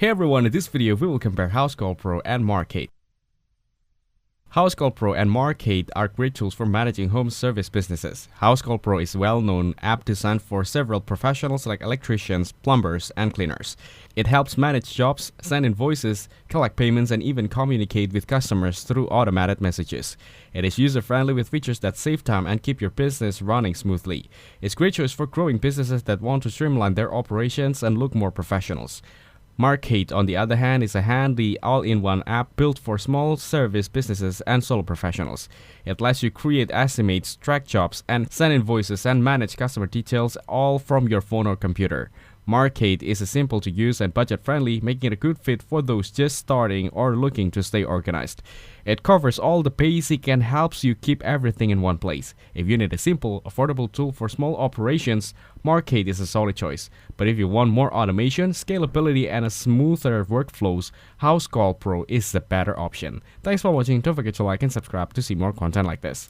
Hey everyone, in this video we will compare Housecall Pro and Markate. Housecall Pro and Markate are great tools for managing home service businesses. Housecall Pro is a well-known app designed for several professionals like electricians, plumbers, and cleaners. It helps manage jobs, send invoices, collect payments, and even communicate with customers through automated messages. It is user-friendly with features that save time and keep your business running smoothly. It's a great choice for growing businesses that want to streamline their operations and look more professional. Markate, on the other hand, is a handy all-in-one app built for small service businesses and solo professionals. It lets you create estimates, track jobs, and send invoices and manage customer details all from your phone or computer. Markate is simple to use and budget-friendly, making it a good fit for those just starting or looking to stay organized. It covers all the basics and helps you keep everything in one place. If you need a simple, affordable tool for small operations, Markate is a solid choice. But if you want more automation, scalability, and a smoother workflows, Housecall Pro is the better option. Thanks for watching. Don't forget to like and subscribe to see more content like this.